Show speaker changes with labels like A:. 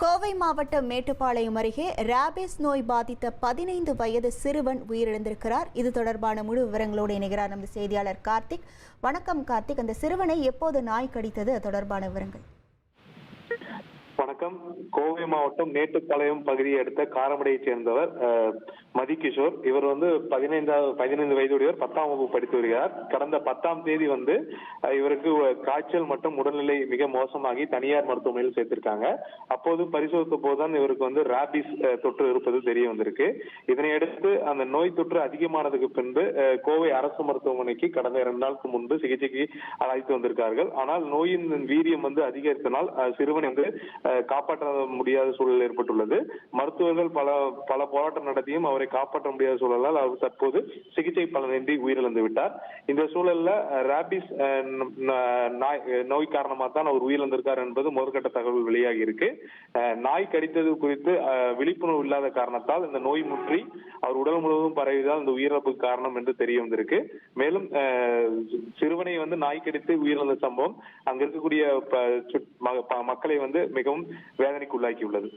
A: கோவை மாவட்டம் மேட்டுப்பாளையம் அருகே ராபிஸ் நோய் பாதித்த 15 வயது சிறுவன் உயிரிழந்திருக்கிறார். இது தொடர்பான முழு விவரங்களோடு இணைகிறார் நமது செய்தியாளர் கார்த்திக். வணக்கம் கார்த்திக், அந்த சிறுவனை எப்போது நாய் கடித்தது, தொடர்பான விவரங்கள்?
B: வணக்கம். கோவை மாவட்டம் மேட்டுப்பாளையம் பகுதியை அடுத்த காரமடையை சேர்ந்தவர் மதிகிஷோர். இவர் 15 வயதுடையவர், 10ஆம் வகுப்பு படித்து வருகிறார். கடந்த 10ஆம் தேதி இவருக்கு காய்ச்சல் மற்றும் உடல்நிலை மிக மோசமாகி தனியார் மருத்துவமனையில் சேர்த்திருக்காங்க. அப்போது பரிசோதித்த போதுதான் இவருக்கு ராபிஸ் தொற்று இருப்பது தெரிய வந்திருக்கு. இதனையடுத்து அந்த நோய் தொற்று அதிகமானதுக்கு பின்பு கோவை அரசு மருத்துவமனைக்கு கடந்த 2 நாளுக்கு முன்பு சிகிச்சைக்கு அழைத்து வந்திருக்கார்கள். ஆனால் நோயின் வீரியம் அதிகரித்தனால் சிறுவனை காப்பாற்ற முடியாத சூழல் ஏற்பட்டுள்ளது. மருத்துவர்கள் பல போராட்டம் நடத்தியும் அவரை காப்பாற்ற முடியாத சூழலால் அவர் தற்போது சிகிச்சை பலனின்றி உயிரிழந்து விட்டார். இந்த சூழல்ல ராபிஸ் நோய் காரணமாக தான் அவர் உயிரிழந்திருக்கார் என்பது முதற்கட்ட தகவல் வெளியாகி இருக்கு. நாய் கடித்தது குறித்து விழிப்புணர்வு இல்லாத காரணத்தால் இந்த நோய் முற்றி அவர் உடல் முழுவதும் பரவியதால் இந்த உயிரிழப்புக்கு காரணம் என்று தெரிய வந்திருக்கு. மேலும் சிறுவனை நாய் கடித்து உயிரிழந்த சம்பவம் அங்க இருக்கக்கூடிய மக்களை மிகவும் வேதனைக்கு உள்ளாக்கி உள்ளது.